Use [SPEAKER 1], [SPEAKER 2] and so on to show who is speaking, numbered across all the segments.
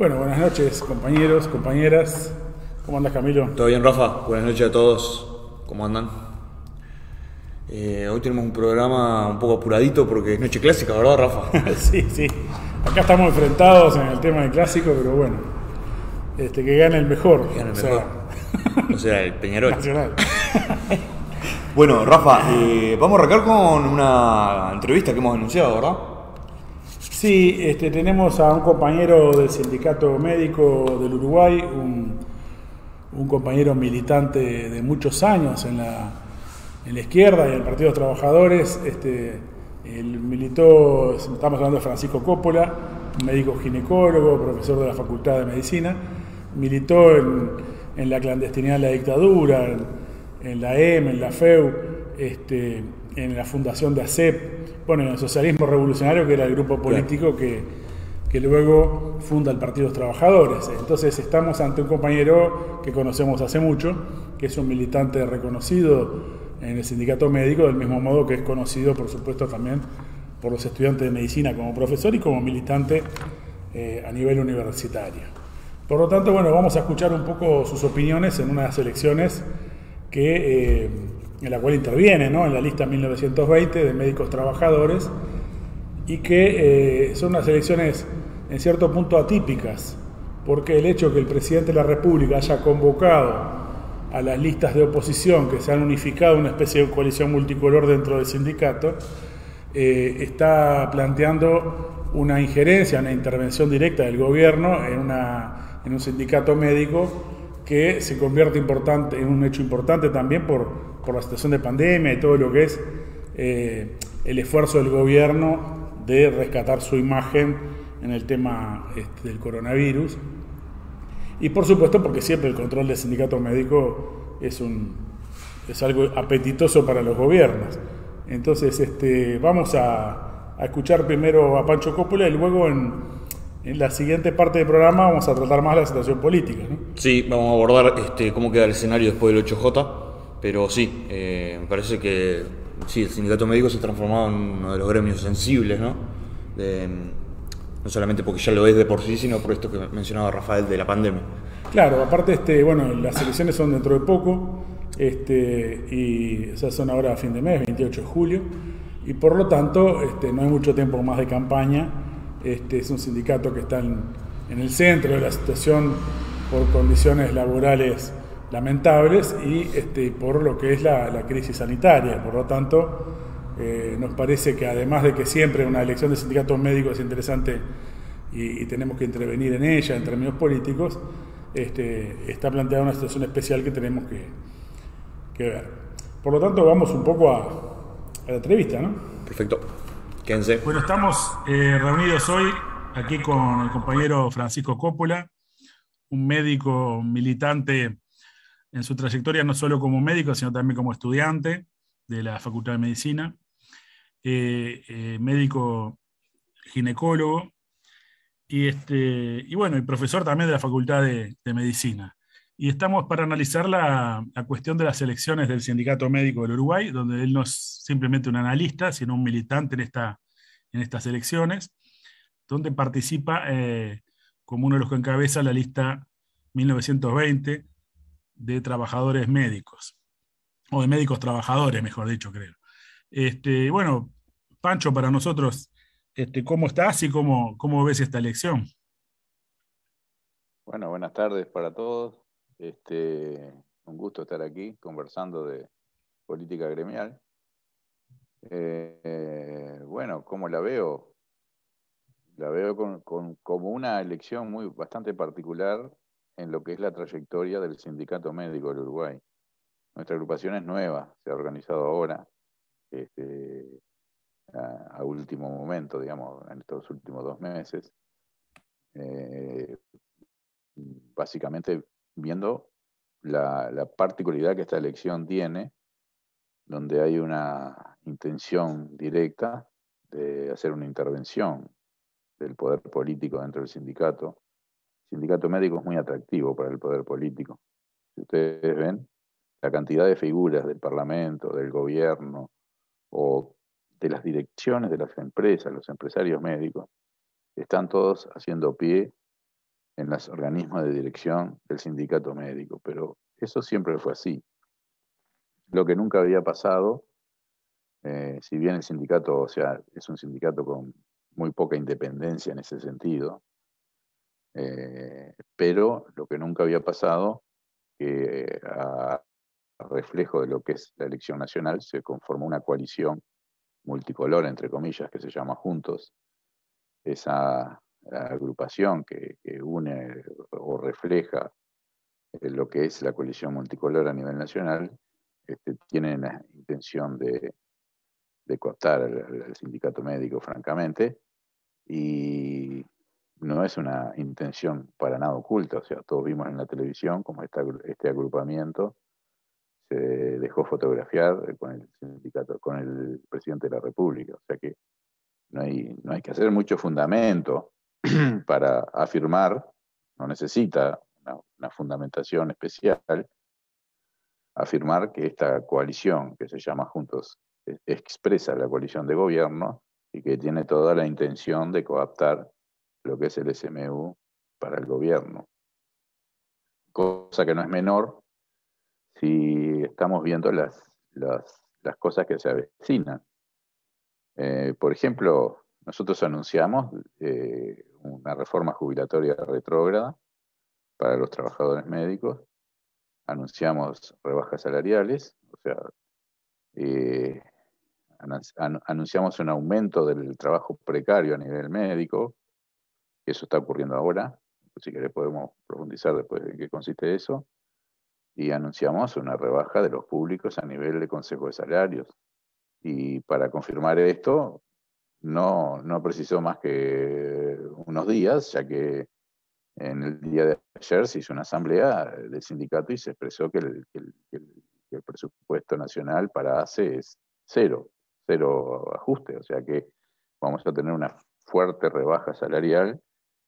[SPEAKER 1] Bueno, buenas noches, compañeros, compañeras. ¿Cómo andas, Camilo?
[SPEAKER 2] ¿Todo bien, Rafa? Buenas noches a todos. ¿Cómo andan? Hoy tenemos un programa un poco apuradito porque es noche clásica, ¿verdad, Rafa?
[SPEAKER 1] Sí, sí. Acá estamos enfrentados en el tema del clásico, pero bueno, que gane el mejor,
[SPEAKER 2] Que gane
[SPEAKER 1] o
[SPEAKER 2] el
[SPEAKER 1] sea,
[SPEAKER 2] mejor. O sea, el Peñarol.
[SPEAKER 1] Nacional.
[SPEAKER 2] Bueno, Rafa, vamos a arrancar con una entrevista que hemos anunciado, ¿verdad?
[SPEAKER 1] Sí, tenemos a un compañero del Sindicato Médico del Uruguay, un compañero militante de muchos años en la izquierda y en el Partido de los Trabajadores. Él militó, estamos hablando de Francisco Coppola, un médico ginecólogo, profesor de la Facultad de Medicina. Militó en la clandestinidad de la dictadura, en la EM, en la FEU, en la fundación de ACEP, bueno, en el socialismo revolucionario, que era el grupo político que luego funda el Partido de los Trabajadores. Entonces estamos ante un compañero que conocemos hace mucho, que es un militante reconocido en el sindicato médico, del mismo modo que es conocido, por supuesto, también por los estudiantes de medicina como profesor y como militante a nivel universitario. Por lo tanto, bueno, vamos a escuchar un poco sus opiniones en unas elecciones en la cual interviene, ¿no?, en la lista 1920 de médicos trabajadores, y que son unas elecciones en cierto punto atípicas, porque el hecho de que el presidente de la República haya convocado a las listas de oposición, que se han unificado en una especie de coalición multicolor dentro del sindicato, está planteando una injerencia, una intervención directa del gobierno en un sindicato médico que se convierte en un hecho importante también por la situación de pandemia y todo lo que es el esfuerzo del gobierno de rescatar su imagen en el tema del coronavirus. Y por supuesto porque siempre el control del sindicato médico es algo apetitoso para los gobiernos. Entonces vamos a escuchar primero a Pancho Coppola y luego en la siguiente parte del programa vamos a tratar más la situación política, ¿no?
[SPEAKER 2] Sí, vamos a abordar cómo queda el escenario después del 8J, pero sí, me parece que sí, el sindicato médico se ha transformado en uno de los gremios sensibles, ¿no? No solamente porque ya lo es de por sí, sino por esto que mencionaba Rafael de la pandemia.
[SPEAKER 1] Claro, aparte, bueno, las elecciones son dentro de poco, y o sea, son ahora a fin de mes, 28 de julio, y por lo tanto no hay mucho tiempo más de campaña. Es un sindicato que está en el centro de la situación por condiciones laborales lamentables y por lo que es la crisis sanitaria. Por lo tanto, nos parece que además de que siempre una elección de sindicatos médicos es interesante y tenemos que intervenir en ella en términos políticos, está planteada una situación especial que tenemos que ver. Por lo tanto, vamos un poco a la entrevista, ¿no?
[SPEAKER 2] Perfecto. Quédense.
[SPEAKER 1] Bueno, estamos reunidos hoy aquí con el compañero Francisco Coppola, un médico militante en su trayectoria, no solo como médico, sino también como estudiante de la Facultad de Medicina, médico ginecólogo y bueno, y profesor también de la Facultad de Medicina. Y estamos para analizar la cuestión de las elecciones del Sindicato Médico del Uruguay, donde él no es simplemente un analista, sino un militante en estas elecciones, donde participa como uno de los que encabeza la lista 1920 de trabajadores médicos, o de médicos trabajadores, mejor dicho, creo. Bueno, Pancho, para nosotros, ¿cómo estás y cómo ves esta elección?
[SPEAKER 3] Bueno, buenas tardes para todos. Un gusto estar aquí conversando de política gremial. Bueno, ¿cómo la veo? La veo como una elección bastante particular en lo que es la trayectoria del Sindicato Médico del Uruguay. Nuestra agrupación es nueva, se ha organizado ahora, este, a último momento, digamos, en estos últimos 2 meses. Eh, Básicamente viendo la particularidad que esta elección tiene, donde hay una intención directa de hacer una intervención del poder político dentro del sindicato. El sindicato médico es muy atractivo para el poder político. Si ustedes ven, la cantidad de figuras del Parlamento, del gobierno o de las direcciones de las empresas, los empresarios médicos, están todos haciendo pie en los organismos de dirección del sindicato médico, pero eso siempre fue así. Lo que nunca había pasado, si bien el sindicato, o sea, es un sindicato con muy poca independencia en ese sentido, pero lo que nunca había pasado, que a reflejo de lo que es la elección nacional, se conformó una coalición multicolor, entre comillas, que se llama Juntos. Esa agrupación que une o refleja lo que es la coalición multicolor a nivel nacional, tiene la intención de cooptar al sindicato médico, francamente, y no es una intención para nada oculta. O sea, todos vimos en la televisión cómo este agrupamiento se dejó fotografiar con el sindicato, con el presidente de la República. O sea que no hay que hacer mucho fundamento para afirmar, no necesita una fundamentación especial, afirmar que esta coalición, que se llama Juntos, expresa la coalición de gobierno y que tiene toda la intención de coaptar lo que es el SMU para el gobierno. Cosa que no es menor si estamos viendo las cosas que se avecinan. Por ejemplo, nosotros anunciamos una reforma jubilatoria retrógrada para los trabajadores médicos, anunciamos rebajas salariales, o sea, anunciamos un aumento del trabajo precario a nivel médico, que eso está ocurriendo ahora, si querés podemos profundizar después de qué consiste eso, y anunciamos una rebaja de los públicos a nivel de Consejo de Salarios. Y para confirmar esto, no precisó más que unos días, ya que en el día de ayer se hizo una asamblea del sindicato y se expresó que el presupuesto nacional para ACE es cero ajuste, o sea que vamos a tener una fuerte rebaja salarial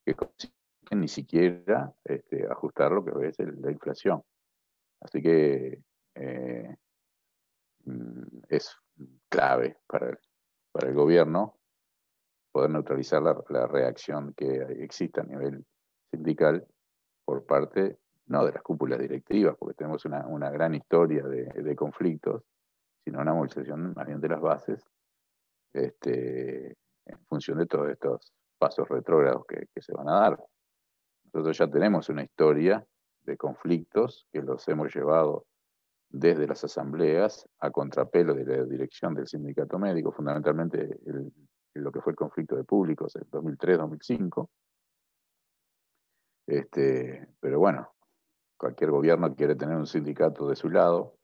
[SPEAKER 3] que consigue ni siquiera ajustar lo que es la inflación. Así que es clave para el gobierno poder neutralizar la reacción que existe a nivel sindical por parte, no de las cúpulas directivas, porque tenemos una gran historia de conflictos, sino una movilización más bien de las bases, en función de todos estos pasos retrógrados que se van a dar. Nosotros ya tenemos una historia de conflictos que los hemos llevado desde las asambleas a contrapelo de la dirección del sindicato médico, fundamentalmente lo que fue el conflicto de públicos en 2003-2005. Pero bueno, cualquier gobierno quiere tener un sindicato de su lado,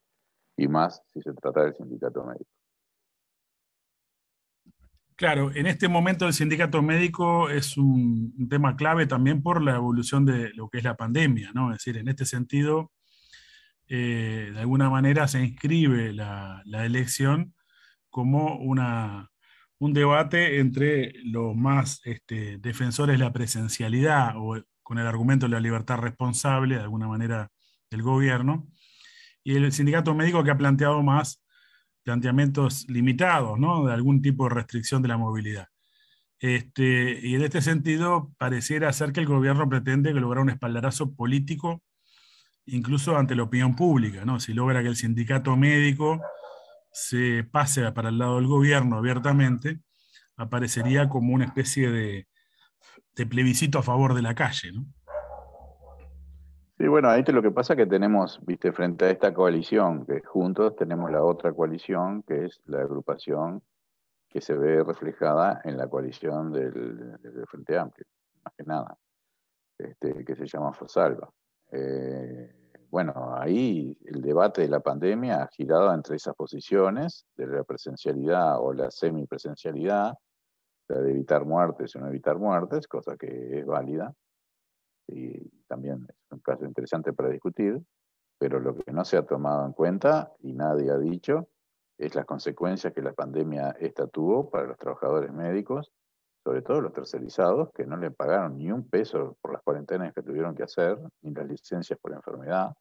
[SPEAKER 3] y más si se trata del sindicato médico.
[SPEAKER 1] Claro, en este momento el sindicato médico es un tema clave también por la evolución de lo que es la pandemia, ¿no? Es decir, en este sentido, de alguna manera se inscribe la elección como un debate entre los más defensores de la presencialidad o con el argumento de la libertad responsable, de alguna manera, del gobierno, y el sindicato médico que ha planteado más planteamientos limitados, ¿no? De algún tipo de restricción de la movilidad. Y en este sentido, pareciera ser que el gobierno pretende lograr un espaldarazo político, incluso ante la opinión pública, ¿no? Si logra que el sindicato médico se pase para el lado del gobierno abiertamente, aparecería como una especie de plebiscito a favor de la calle, ¿no?
[SPEAKER 3] Sí, bueno, ahí lo que pasa es que tenemos, viste, frente a esta coalición, que juntos tenemos la otra coalición, que es la agrupación que se ve reflejada en la coalición del Frente Amplio, más que nada, que se llama Fosalva. Bueno, ahí el debate de la pandemia ha girado entre esas posiciones, de la presencialidad o la semipresencialidad, la de evitar muertes o no evitar muertes, cosa que es válida, y también es un caso interesante para discutir, pero lo que no se ha tomado en cuenta y nadie ha dicho es las consecuencias que la pandemia esta tuvo para los trabajadores médicos, sobre todo los tercerizados, que no le pagaron ni un peso por las cuarentenas que tuvieron que hacer, ni las licencias por enfermedad.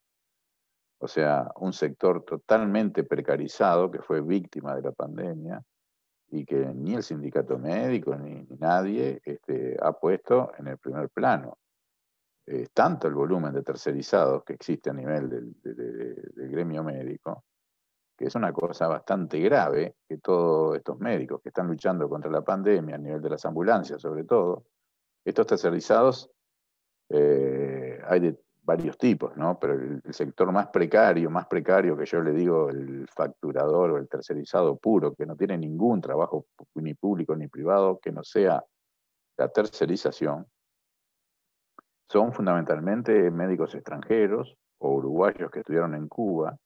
[SPEAKER 3] O sea, un sector totalmente precarizado que fue víctima de la pandemia y que ni el sindicato médico ni nadie ha puesto en el primer plano. es tanto el volumen de tercerizados que existe a nivel del gremio médico, que es una cosa bastante grave que todos estos médicos que están luchando contra la pandemia a nivel de las ambulancias, sobre todo, estos tercerizados hay de varios tipos, ¿no? Pero el sector más precario que yo le digo el facturador o el tercerizado puro, que no tiene ningún trabajo ni público ni privado que no sea la tercerización, son fundamentalmente médicos extranjeros o uruguayos que estudiaron en Cuba,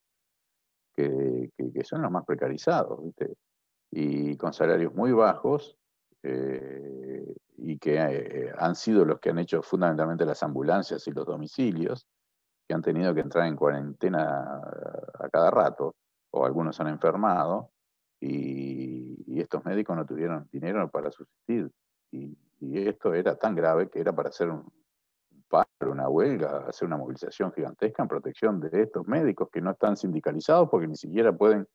[SPEAKER 3] que son los más precarizados, ¿viste? Y con salarios muy bajos, y que han sido los que han hecho fundamentalmente las ambulancias y los domicilios, que han tenido que entrar en cuarentena a cada rato, o algunos han enfermado, y estos médicos no tuvieron dinero para subsistir. Y esto era tan grave que era para hacer un paro, una huelga, hacer una movilización gigantesca en protección de estos médicos que no están sindicalizados porque ni siquiera pueden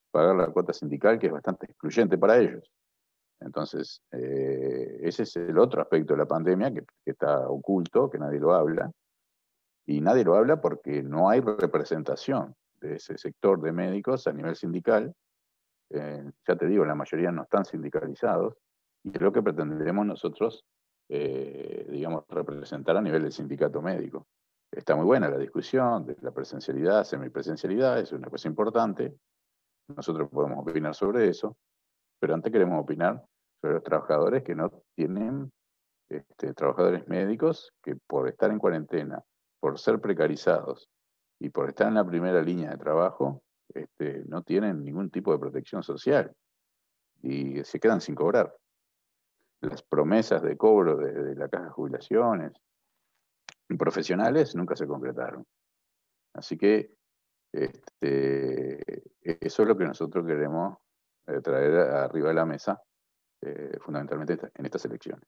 [SPEAKER 3] pagar la cuota sindical, que es bastante excluyente para ellos. Entonces, ese es el otro aspecto de la pandemia que está oculto, que nadie lo habla, y nadie lo habla porque no hay representación de ese sector de médicos a nivel sindical. Ya te digo, la mayoría no están sindicalizados, y es lo que pretendemos nosotros, digamos, representar a nivel del sindicato médico. Está muy buena la discusión de la presencialidad, semipresencialidad, es una cosa importante, nosotros podemos opinar sobre eso, pero antes queremos opinar sobre los trabajadores que no tienen, trabajadores médicos que por estar en cuarentena, por ser precarizados y por estar en la primera línea de trabajo, no tienen ningún tipo de protección social y se quedan sin cobrar. Las promesas de cobro de la caja de jubilaciones profesionales nunca se concretaron. Así que eso es lo que nosotros queremos traer arriba de la mesa, fundamentalmente en estas elecciones.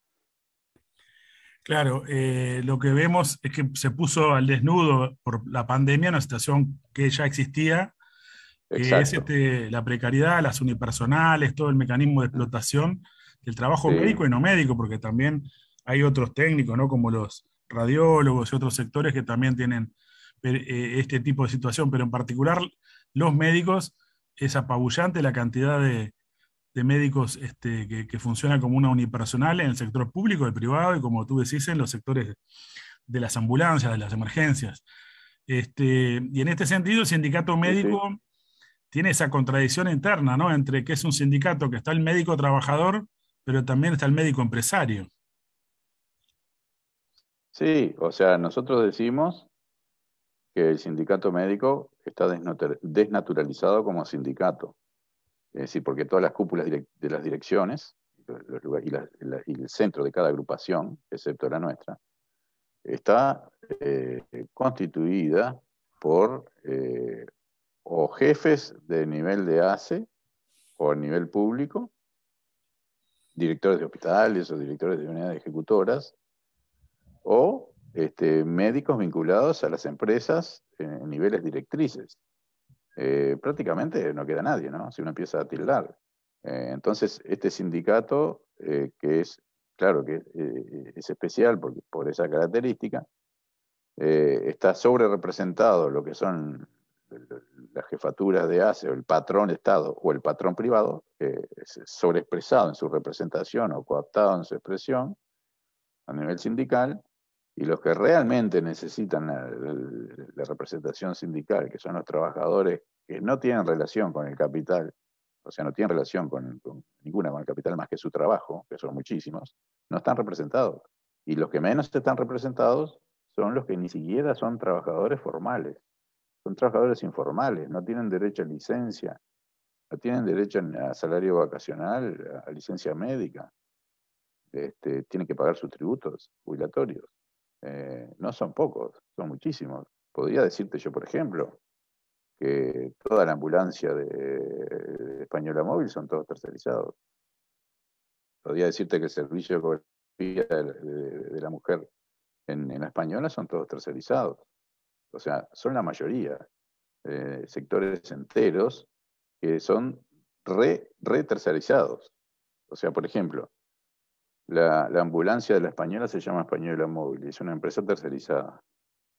[SPEAKER 1] Claro, lo que vemos es que se puso al desnudo por la pandemia una situación que ya existía, que es
[SPEAKER 3] Exacto.
[SPEAKER 1] la precariedad, las unipersonales, todo el mecanismo de explotación del trabajo
[SPEAKER 3] Sí,
[SPEAKER 1] médico y no médico, porque también hay otros técnicos, ¿no? Como los radiólogos y otros sectores que también tienen este tipo de situación, pero en particular los médicos, es apabullante la cantidad de médicos que funcionan como una unipersonal en el sector público, el privado y como tú decís, en los sectores de las ambulancias, de las emergencias. Y en este sentido, el sindicato
[SPEAKER 3] sí, sí.
[SPEAKER 1] médico tiene esa contradicción interna, ¿no? Entre que es un sindicato que está el médico trabajador, pero también está el médico empresario.
[SPEAKER 3] Sí, o sea, nosotros decimos que el sindicato médico está desnaturalizado como sindicato. Es decir, porque todas las cúpulas de las direcciones y el centro de cada agrupación, excepto la nuestra, está constituida por o jefes de nivel de ACE o a nivel público, directores de hospitales o directores de unidades ejecutoras, o médicos vinculados a las empresas en niveles directrices. Prácticamente no queda nadie, ¿no? Si uno empieza a tildar. Entonces, este sindicato, que es, claro que es especial por esa característica, está sobre representado lo que son las jefaturas de ACE o el patrón Estado o el patrón privado, es sobreexpresado en su representación o cooptado en su expresión a nivel sindical, y los que realmente necesitan la representación sindical, que son los trabajadores que no tienen relación con el capital, o sea, no tienen relación con ninguna con el capital más que su trabajo, que son muchísimos, no están representados. Y los que menos están representados son los que ni siquiera son trabajadores formales, son trabajadores informales, no tienen derecho a licencia, no tienen derecho a salario vacacional, a licencia médica, tienen que pagar sus tributos jubilatorios. No son pocos, son muchísimos. Podría decirte yo, por ejemplo, que toda la ambulancia de Española Móvil son todos tercerizados. Podría decirte que el servicio de ecografía de la mujer en la Española son todos tercerizados. O sea, son la mayoría, sectores enteros que son re tercerizados. O sea, por ejemplo, La ambulancia de la Española se llama Española Móvil, es una empresa tercerizada,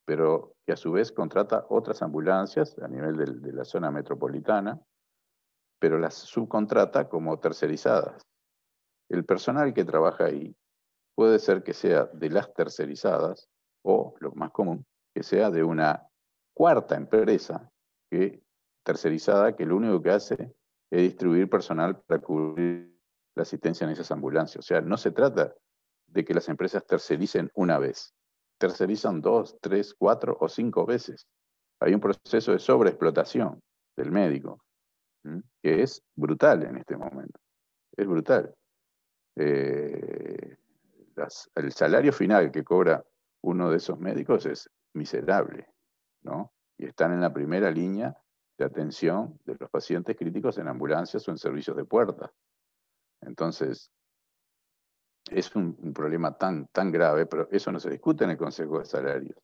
[SPEAKER 3] pero que a su vez contrata otras ambulancias a nivel de la zona metropolitana, pero las subcontrata como tercerizadas. El personal que trabaja ahí puede ser que sea de las tercerizadas o, lo más común, que sea de una cuarta empresa que, tercerizada que lo único que hace es distribuir personal para cubrir la asistencia en esas ambulancias. O sea, no se trata de que las empresas tercericen una vez, tercerizan 2, 3, 4 o 5 veces. Hay un proceso de sobreexplotación del médico, que es brutal en este momento. Es brutal. Eh, el salario final que cobra uno de esos médicos es miserable, ¿no? Y están en la primera línea de atención de los pacientes críticos en ambulancias o en servicios de puerta. Entonces, es un problema tan grave, pero eso no se discute en el Consejo de Salarios.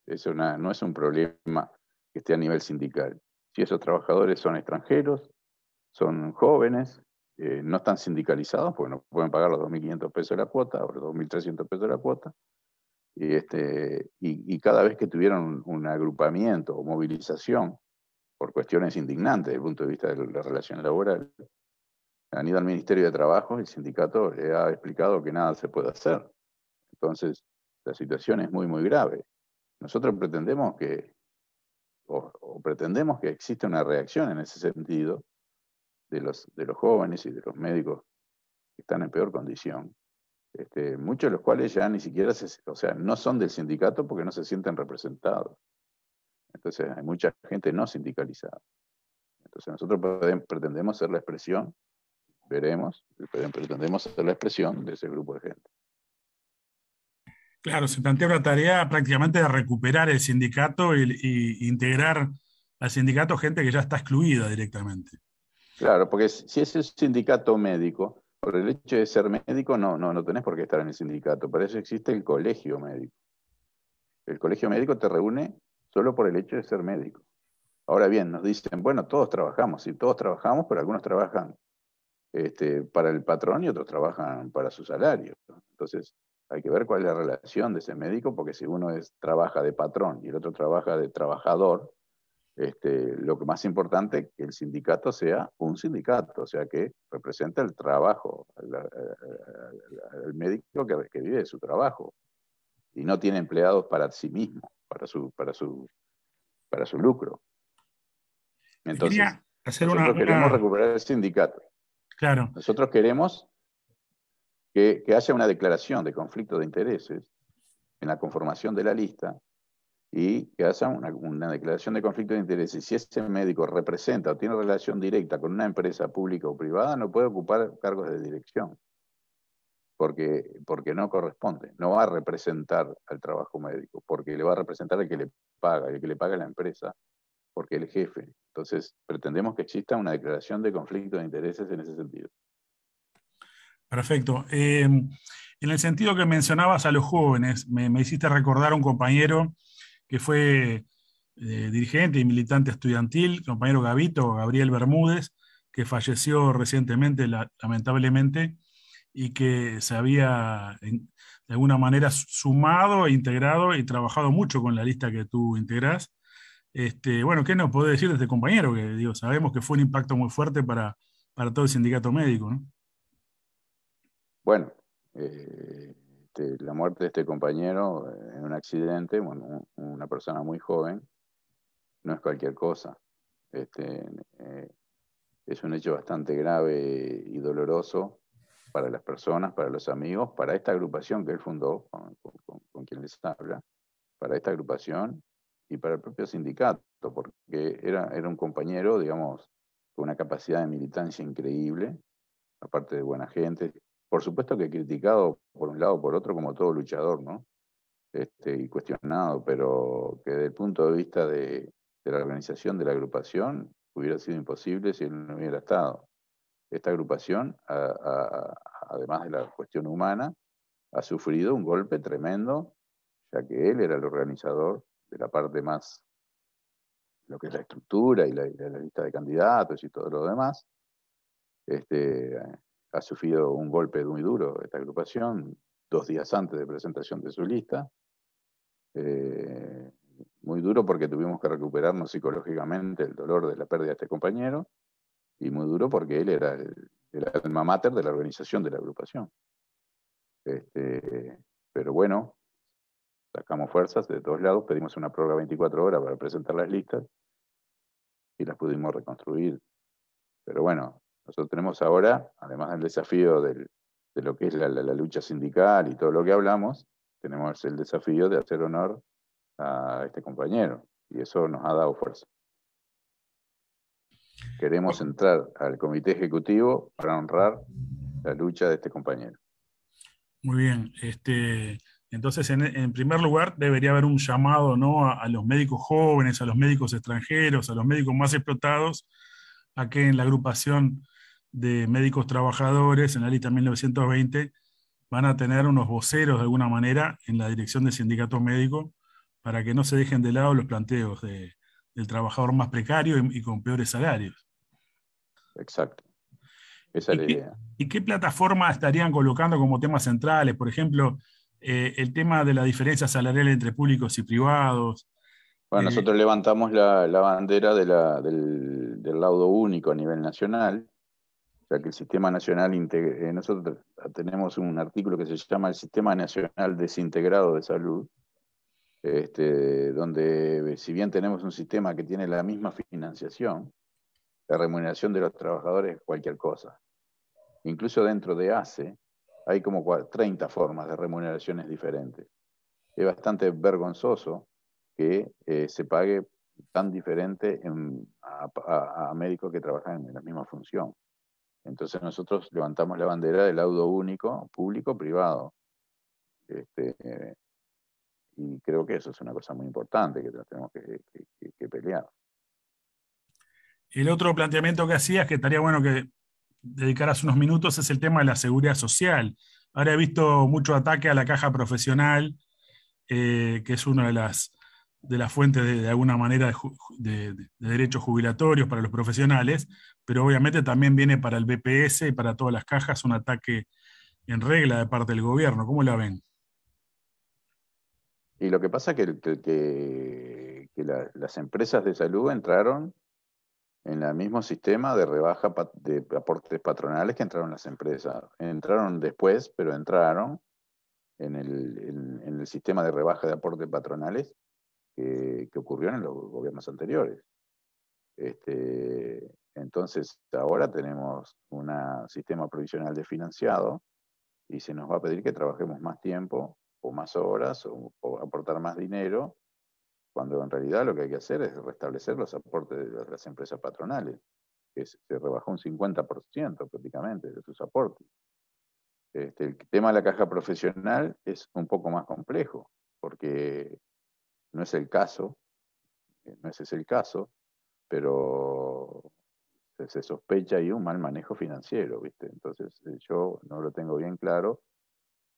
[SPEAKER 3] Eso no es un problema que esté a nivel sindical. Si esos trabajadores son extranjeros, son jóvenes, no están sindicalizados porque no pueden pagar los 2.500 pesos de la cuota o los 2.300 pesos de la cuota, y cada vez que tuvieron un agrupamiento o movilización por cuestiones indignantes desde el punto de vista de la relación laboral, han ido al Ministerio de Trabajo, el sindicato le ha explicado que nada se puede hacer. Entonces, la situación es muy grave. Nosotros pretendemos pretendemos que exista una reacción en ese sentido de los jóvenes y de los médicos que están en peor condición. Muchos de los cuales ya ni siquiera o sea, no son del sindicato porque no se sienten representados. Entonces hay mucha gente no sindicalizada. Entonces nosotros pretendemos ser la expresión, veremos, pretendemos ser la expresión de ese grupo de gente.
[SPEAKER 1] Claro, se plantea una tarea prácticamente de recuperar el sindicato y integrar al sindicato gente que ya está excluida directamente.
[SPEAKER 3] Claro, porque si es el sindicato médico, por el hecho de ser médico no tenés por qué estar en el sindicato, para eso existe el colegio médico. El colegio médico te reúne solo por el hecho de ser médico. Ahora bien, nos dicen, bueno, todos trabajamos, sí, todos trabajamos, pero algunos trabajan para el patrón y otros trabajan para su salario. Entonces, hay que ver cuál es la relación de ese médico, porque si uno trabaja de patrón y el otro trabaja de trabajador, lo que más importante es que el sindicato sea un sindicato, o sea, que represente el trabajo, el médico que vive de su trabajo y no tiene empleados para sí mismo, para su lucro.
[SPEAKER 1] Te
[SPEAKER 3] Entonces,
[SPEAKER 1] quería hacer
[SPEAKER 3] nosotros queremos recuperar el sindicato.
[SPEAKER 1] claro,
[SPEAKER 3] Nosotros queremos que haya una declaración de conflicto de intereses en la conformación de la lista y que haya una declaración de conflicto de intereses. Si ese médico representa o tiene relación directa con una empresa pública o privada, no puede ocupar cargos de dirección, porque no corresponde. No va a representar al trabajo médico, porque le va a representar el que le paga, el que le paga es la empresa, porque él es jefe. Entonces, pretendemos que exista una declaración de conflicto de intereses en ese sentido.
[SPEAKER 1] perfecto. En el sentido que mencionabas a los jóvenes, me hiciste recordar a un compañero que fue dirigente y militante estudiantil, compañero Gavito, Gabriel Bermúdez, que falleció recientemente, lamentablemente, y que se había de alguna manera sumado, e integrado y trabajado mucho con la lista que tú integrás. Bueno, ¿qué nos podés decir de este compañero? Que digo, sabemos que fue un impacto muy fuerte para todo el sindicato médico, ¿no?
[SPEAKER 3] Bueno, la muerte de este compañero en un accidente, bueno, una persona muy joven, no es cualquier cosa. Este, eh, es un hecho bastante grave y doloroso para las personas, para los amigos, para esta agrupación que él fundó, con quien les habla, para esta agrupación y para el propio sindicato, porque era un compañero, digamos, con una capacidad de militancia increíble, aparte de buena gente. Por supuesto que criticado por un lado o por otro, como todo luchador, ¿no? Y cuestionado, pero que desde el punto de vista de la organización de la agrupación hubiera sido imposible si él no hubiera estado. Esta agrupación, además de la cuestión humana, ha sufrido un golpe tremendo, ya que él era el organizador de la parte más, lo que es la estructura y la lista de candidatos y todo lo demás. Este, ha sufrido un golpe muy duro esta agrupación, 2 días antes de presentación de su lista. Muy duro porque tuvimos que recuperarnos psicológicamente el dolor de la pérdida de este compañero, y muy duro porque él era el alma mater de la organización de la agrupación. Pero bueno, sacamos fuerzas de todos lados, pedimos una prórroga 24 horas para presentar las listas y las pudimos reconstruir. Pero bueno, nosotros tenemos ahora, además del desafío de lo que es la lucha sindical y todo lo que hablamos, tenemos el desafío de hacer honor a este compañero, y eso nos ha dado fuerza. Queremos entrar al comité ejecutivo para honrar la lucha de este compañero.
[SPEAKER 1] Muy bien. Entonces, en primer lugar, debería haber un llamado, ¿no?, a los médicos jóvenes, a los médicos extranjeros, a los médicos más explotados, a que en la agrupación de médicos trabajadores, en la lista 1920, van a tener unos voceros de alguna manera en la dirección del sindicato médico para que no se dejen de lado los planteos del trabajador más precario y con peores salarios.
[SPEAKER 3] Exacto. Esa es la idea.
[SPEAKER 1] ¿Y qué plataforma estarían colocando como temas centrales? Por ejemplo, el tema de la diferencia salarial entre públicos y privados.
[SPEAKER 3] Bueno, nosotros levantamos la bandera del laudo único a nivel nacional, ya que el Sistema Nacional, nosotros tenemos un artículo que se llama el Sistema Nacional Desintegrado de Salud, donde si bien tenemos un sistema que tiene la misma financiación, la remuneración de los trabajadores es cualquier cosa. Incluso dentro de ACE hay como 30 formas de remuneraciones diferentes. Es bastante vergonzoso que se pague tan diferente a médicos que trabajan en la misma función. Entonces nosotros levantamos la bandera del laudo único, público-privado. Y creo que eso es una cosa muy importante que tenemos que pelear.
[SPEAKER 1] El otro planteamiento que hacía es que estaría bueno que dedicaras unos minutos es el tema de la seguridad social. Ahora he visto mucho ataque a la caja profesional, que es una de las fuentes de alguna manera de derechos jubilatorios para los profesionales, pero obviamente también viene para el BPS y para todas las cajas un ataque en regla de parte del gobierno. ¿Cómo la ven?
[SPEAKER 3] Y lo que pasa es que las empresas de salud entraron en el mismo sistema de rebaja de aportes patronales que entraron las empresas. Entraron después, pero entraron en el sistema de rebaja de aportes patronales que ocurrió en los gobiernos anteriores. Entonces, ahora tenemos un sistema provisional desfinanciado y se nos va a pedir que trabajemos más tiempo o más horas o aportar más dinero, cuando en realidad lo que hay que hacer es restablecer los aportes de las empresas patronales, que se rebajó un 50% prácticamente de sus aportes. El tema de la caja profesional es un poco más complejo, porque no es el caso, no ese es el caso, pero se sospecha ahí un mal manejo financiero, ¿viste? Entonces yo no lo tengo bien claro,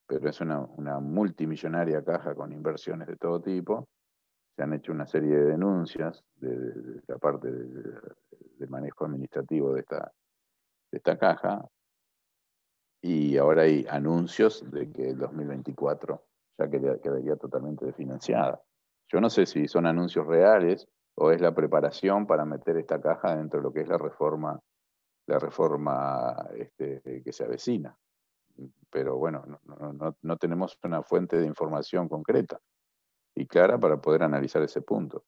[SPEAKER 3] pero es una multimillonaria caja con inversiones de todo tipo. Se han hecho una serie de denuncias de la parte del manejo administrativo de esta caja, y ahora hay anuncios de que el 2024 ya quedaría totalmente desfinanciada. Yo no sé si son anuncios reales o es la preparación para meter esta caja dentro de lo que es la reforma que se avecina. Pero bueno, no tenemos una fuente de información concreta y clara para poder analizar ese punto.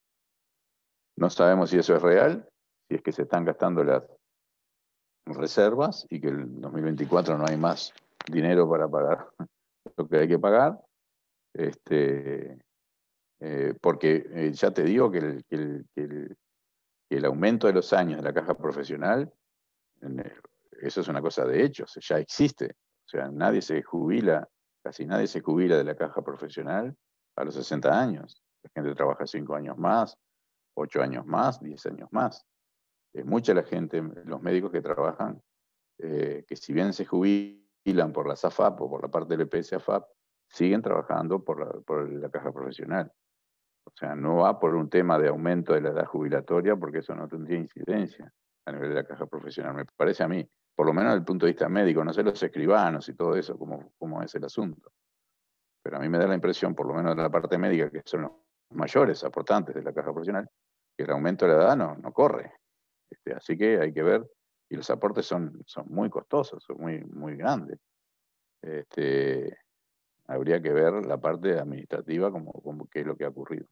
[SPEAKER 3] No sabemos si eso es real, si es que se están gastando las reservas y que el 2024 no hay más dinero para pagar lo que hay que pagar, porque ya te digo que el aumento de los años de la caja profesional, eso es una cosa de hechos, ya existe. O sea, casi nadie se jubila de la caja profesional a los 60 años. La gente trabaja 5 años más, 8 años más, 10 años más. Es mucha la gente, los médicos que trabajan, que si bien se jubilan por la SAFAP o por la parte del EPS AFAP, siguen trabajando por la caja profesional. O sea, no va por un tema de aumento de la edad jubilatoria, porque eso no tendría incidencia a nivel de la caja profesional, me parece a mí, por lo menos desde el punto de vista médico, no sé los escribanos y todo eso, cómo es el asunto. Pero a mí me da la impresión, por lo menos de la parte médica, que son los mayores aportantes de la caja profesional, que el aumento de la edad no corre. Así que hay que ver, y los aportes son muy costosos, son muy grandes. Habría que ver la parte administrativa, como qué es lo que ha ocurrido.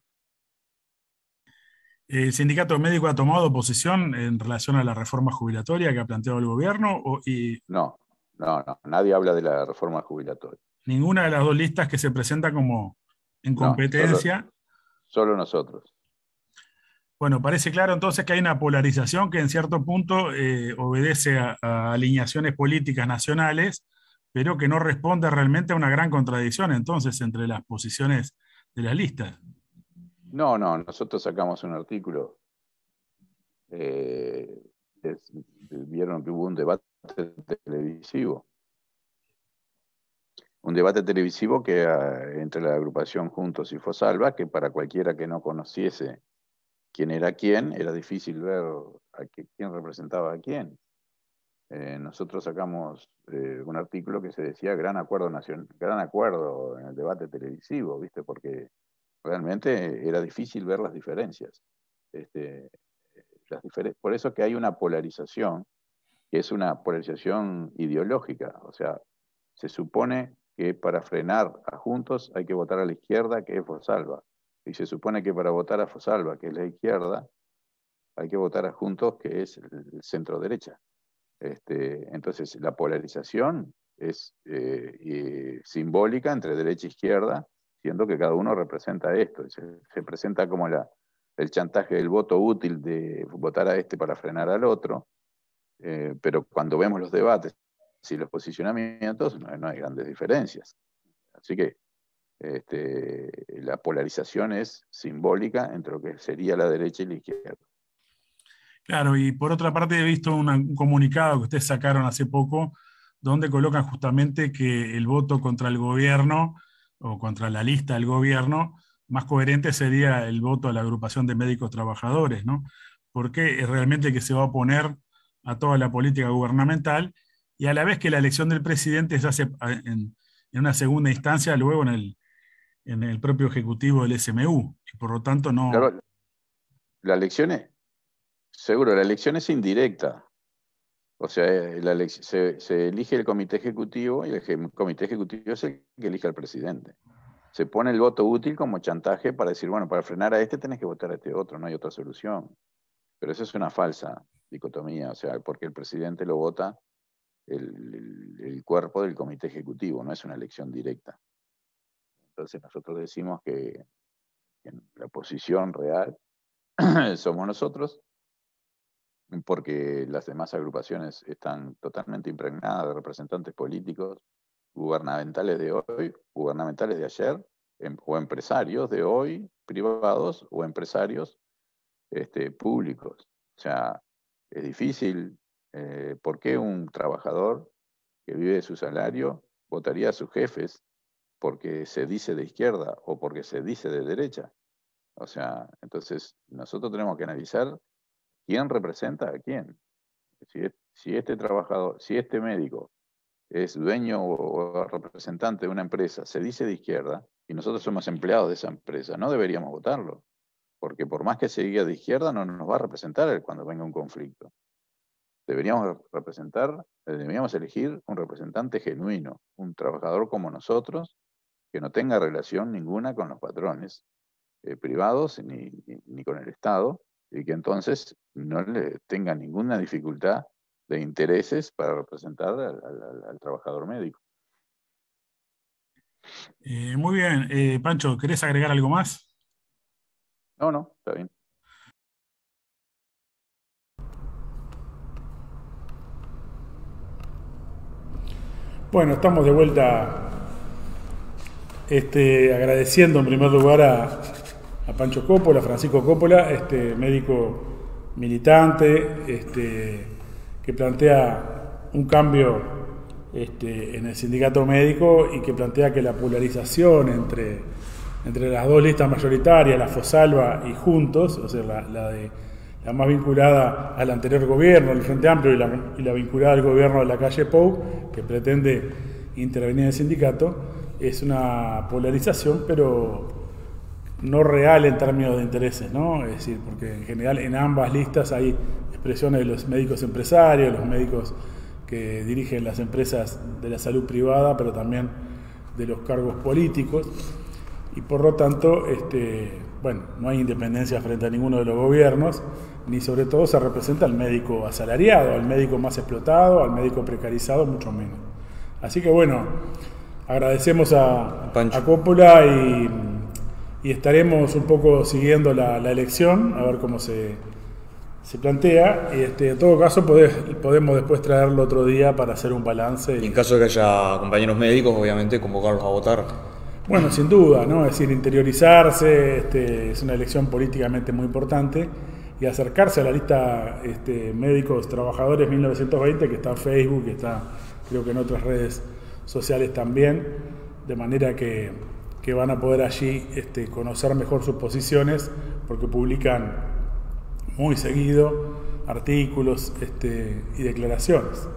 [SPEAKER 1] ¿El sindicato médico ha tomado posición en relación a la reforma jubilatoria que ha planteado el gobierno?
[SPEAKER 3] No, nadie habla de la reforma jubilatoria.
[SPEAKER 1] Ninguna de las dos listas que se presenta como en competencia.
[SPEAKER 3] No, solo nosotros.
[SPEAKER 1] Bueno, parece claro entonces que hay una polarización que en cierto punto obedece a alineaciones políticas nacionales, pero que no responde realmente a una gran contradicción entonces entre las posiciones de las listas.
[SPEAKER 3] No, nosotros sacamos un artículo. Vieron que hubo un debate televisivo. Un debate televisivo que entre la agrupación Juntos y Fosalva, que para cualquiera que no conociese quién era quién, era difícil ver quién representaba a quién. Nosotros sacamos un artículo que se decía gran acuerdo en el debate televisivo, ¿viste? Porque realmente era difícil ver las diferencias. Por eso que hay una polarización, que es una polarización ideológica. O sea, se supone que para frenar a Juntos hay que votar a la izquierda, que es Fosalva. Y se supone que para votar a Fosalva, que es la izquierda, hay que votar a Juntos, que es el centro derecha. Entonces, la polarización es simbólica entre derecha e izquierda, siendo que cada uno representa esto. Se presenta como el chantaje del voto útil de votar a este para frenar al otro, pero cuando vemos los debates y los posicionamientos, no hay grandes diferencias. Así que la polarización es simbólica entre lo que sería la derecha y la izquierda.
[SPEAKER 1] Claro, y por otra parte he visto un comunicado que ustedes sacaron hace poco, donde colocan justamente que el voto contra el gobierno o contra la lista del gobierno más coherente sería el voto a la agrupación de médicos trabajadores, ¿no? Porque es realmente que se va a oponer a toda la política gubernamental y a la vez que la elección del presidente se hace en una segunda instancia luego en el propio ejecutivo del SMU, y por lo tanto no...
[SPEAKER 3] Claro, la elección es indirecta. O sea, se elige el comité ejecutivo y el comité ejecutivo es el que elige al presidente. Se pone el voto útil como chantaje para decir, bueno, para frenar a este tenés que votar a este otro, no hay otra solución. Pero eso es una falsa dicotomía, o sea, porque el presidente lo vota el cuerpo del comité ejecutivo, no es una elección directa. Entonces nosotros decimos que la posición real somos nosotros, porque las demás agrupaciones están totalmente impregnadas de representantes políticos, gubernamentales de hoy, gubernamentales de ayer, o empresarios de hoy, privados, o empresarios públicos. O sea, es difícil. ¿Por qué un trabajador que vive de su salario votaría a sus jefes porque se dice de izquierda o porque se dice de derecha? O sea, entonces nosotros tenemos que analizar quién representa a quién. Si este trabajador, si este médico es dueño o representante de una empresa, se dice de izquierda, y nosotros somos empleados de esa empresa, no deberíamos votarlo, porque por más que se diga de izquierda, no nos va a representar cuando venga un conflicto. Deberíamos elegir un representante genuino, un trabajador como nosotros, que no tenga relación ninguna con los patrones privados ni con el Estado, y que entonces no le tenga ninguna dificultad de intereses para representar al trabajador médico.
[SPEAKER 1] Muy bien. Pancho, ¿querés agregar algo más?
[SPEAKER 3] No, está bien.
[SPEAKER 1] Bueno, estamos de vuelta agradeciendo en primer lugar a Pancho Coppola, a Francisco Coppola, médico militante, que plantea un cambio en el sindicato médico y que plantea que la polarización entre las dos listas mayoritarias, la Fosalva y Juntos, o sea, la más vinculada al anterior gobierno, el Frente Amplio, y la vinculada al gobierno de la calle Pou, que pretende intervenir en el sindicato, es una polarización, pero no real en términos de intereses, ¿no? Es decir, porque en general en ambas listas hay expresiones de los médicos empresarios, los médicos que dirigen las empresas de la salud privada, pero también de los cargos políticos, y por lo tanto, bueno, no hay independencia frente a ninguno de los gobiernos, ni sobre todo se representa al médico asalariado, al médico más explotado, al médico precarizado, mucho menos. Así que bueno, agradecemos a Coppola y estaremos un poco siguiendo la elección, a ver cómo se plantea, y en todo caso podemos después traerlo otro día para hacer un balance.
[SPEAKER 2] Y en caso de que haya compañeros médicos, obviamente convocarlos a votar.
[SPEAKER 1] Bueno, sin duda, ¿no? Es decir, interiorizarse, es una elección políticamente muy importante, y acercarse a la lista Médicos Trabajadores 1920, que está en Facebook, que está creo que en otras redes sociales también, de manera que van a poder allí conocer mejor sus posiciones, porque publican muy seguido artículos y declaraciones.